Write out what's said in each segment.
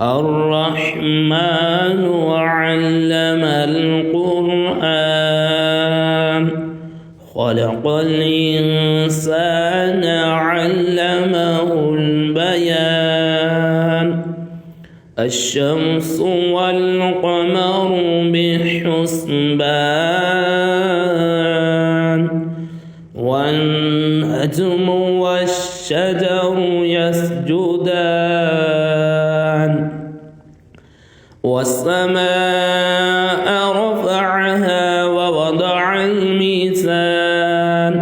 الرحمن علم القرآن خلق الإنسان علمه البيان الشمس والقمر بحسبان والنجم والشجر يسجدان والسماء رفعها ووضع الميزان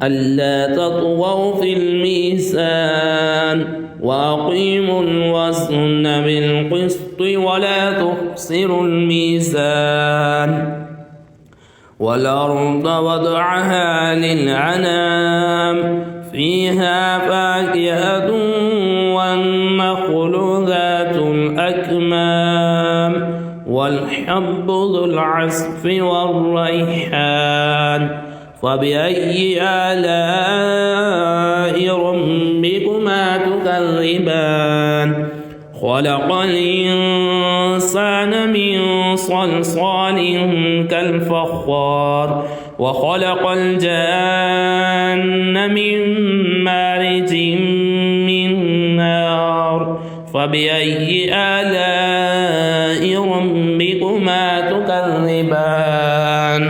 ألا تطغوا في الميزان وأقيموا الوزن بالقسط ولا تخسروا الميزان والأرض وضعها للعنام فيها فاكهة والنخل ذات الأكمام والحب ذو العصف والريحان فبأي آلاء ربكما تكذبان خلق الإنسان من صلصال كالفخار وخلق الجان من مارج من نار فبأي آلاء ربكما تكذبان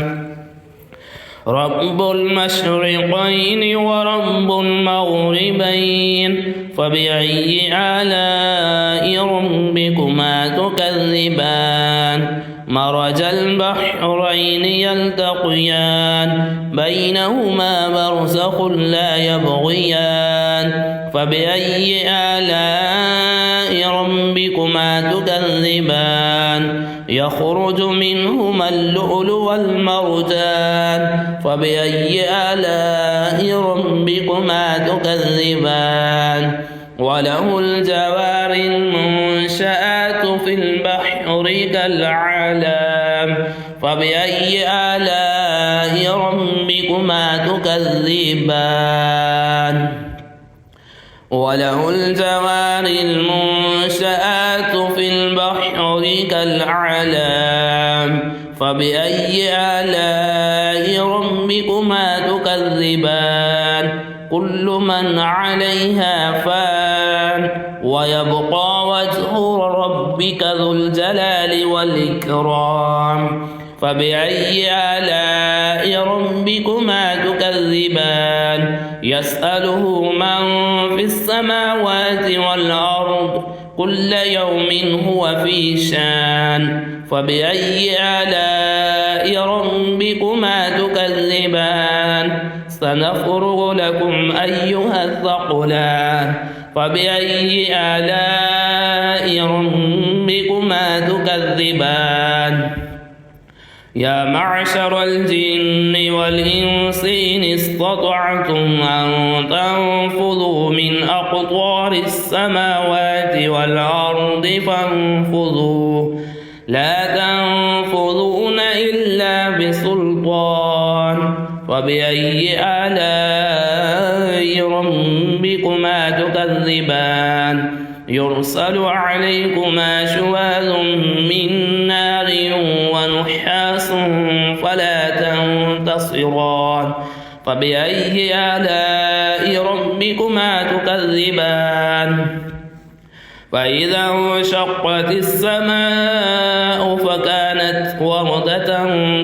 رب المشرقين ورب المغربين فبأي آلاء ربكما تكذبان مرج البحرين يلتقيان بينهما برزخ لا يبغيان فبأي آلاء ربكما تكذبان يخرج منهما اللؤلؤ والمرجان فبأي آلاء ربكما تكذبان وله الجوار المنشآت في البحر كالأعلام فبأي آلاء ربكما تكذبان وله الجوار المنشآت في البحر كالأعلام فبأي آلاء ربكما تكذبان كل من عليها فان ويبقى وجه ربك ذو الجلال والإكرام فبأي آلاء ربكما تكذبان يسأله من في السماوات والأرض كل يوم هو في شان فبأي آلاء ربكما تكذبان سنفرغ لكم أيها الثقلان فبأي آلاء ربكما تكذبان يا معشر الجن والإنس إن استطعتم أن تنفذوا من أقطار السماوات والأرض فانفذوا لا تنفذون إلا بسلطان فبأي آلاء ربكما تكذبان يرسل عليكما شواظ من نار ونحاس فلا تنتصران فبأي آلاء ربكما تكذبان فإذا انشقت السماء فكانت وردة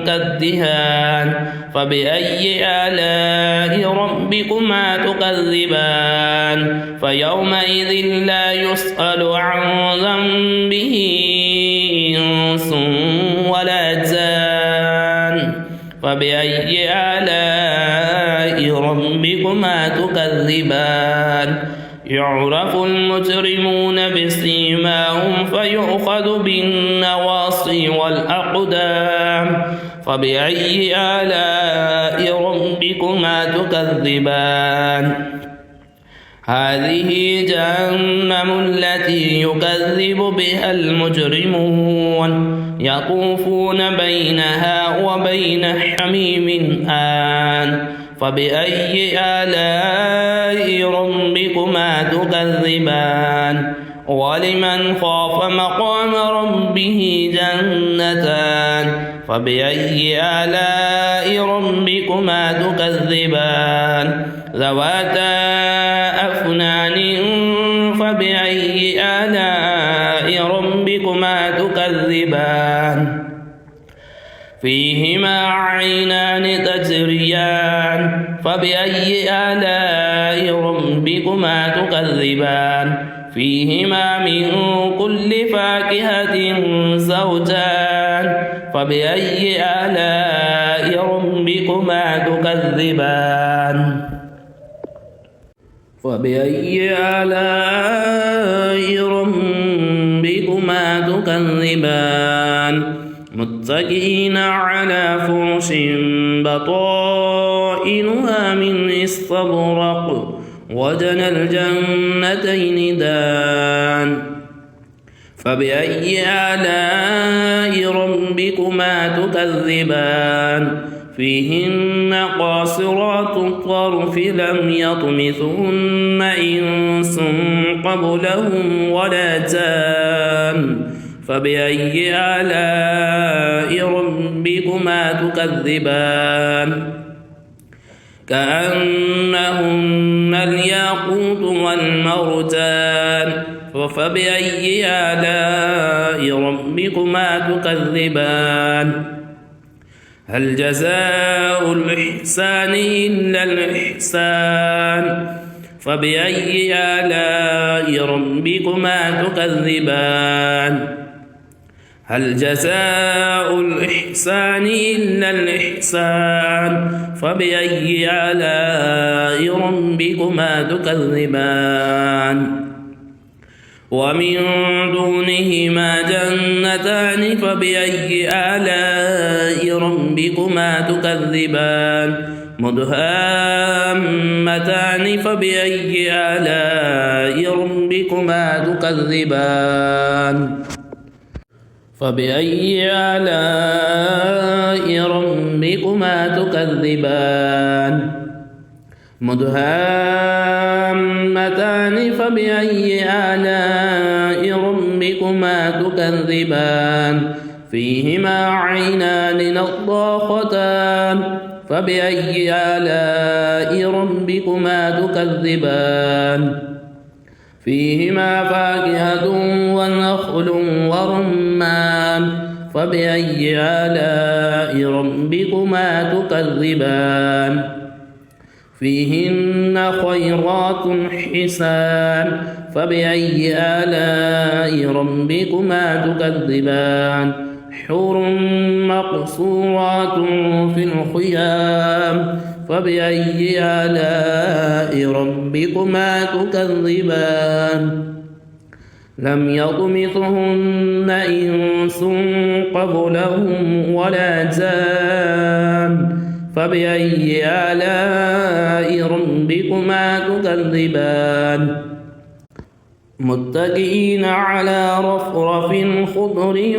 كالدهان فبأي آلاء ربكما تكذبان فيومئذ لا يسأل عن ذنبه إنس ولا جان فبأي آلاء ربكما تكذبان يعرف المجرمون بسيماهم فيؤخذ بالنواصي والأقدام فبأي آلاء ربكما تكذبان هذه جهنم التي يكذب بها المجرمون يطوفون بينها وبين حميم آن فبأي آلاء ربكما تكذبان ولمن خاف مقام ربه جنتان فبأي آلاء ربكما تكذبان ذواتا أفنان فبأي آلاء ربكما تكذبان فيهما عينان تجريان فبأي آلاء ربكما تكذبان فيهما من كل فاكهة زوجان فبأي آلاء ربكما تكذبان فبأي آلاء ربكما تكذبان متكئين على فرش بطائنها من استبرق وجنى الجنتين دان فبأي آلاء ربكما تكذبان فيهن قاصرات الطرف لم يطمثهن إنس قبلهم ولا جان فبأي آلاء ربكما تكذبان كأنهن الياقوت والمرجان فبأي آلاء ربكما تكذبان هل جزاء الإحسان إلا الإحسان فبأي آلاء ربكما تكذبان هل جزاء الإحسان إلا الإحسان فبأي آلاء ربكما تكذبان ومن دونهما جنتان فبأي آلاء ربكما تكذبان مدهامتان فبأي آلاء ربكما تكذبان فبأي آلاء ربكما تكذبان مدهامتان فبأي آلاء ربكما تكذبان فيهما عينان نضاختان فبأي آلاء ربكما تكذبان فيهما فاكهة ونخل ورمان فبأي آلاء ربكما تكذبان فيهن خيرات حسان فبأي آلاء ربكما تكذبان حور مقصورات في الخيام فبأي آلاء ربكما تكذبان لم يطمثهن إنس قبلهم ولا جان فبأي آلاء ربكما تكذبان متكئين على رفرف خضر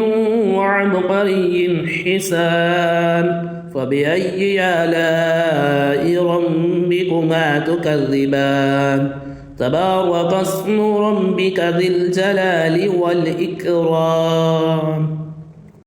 وعبقري حسان فبأي آلاء ربكما تكذبان تبارك اسم ربك ذي الجلال والإكرام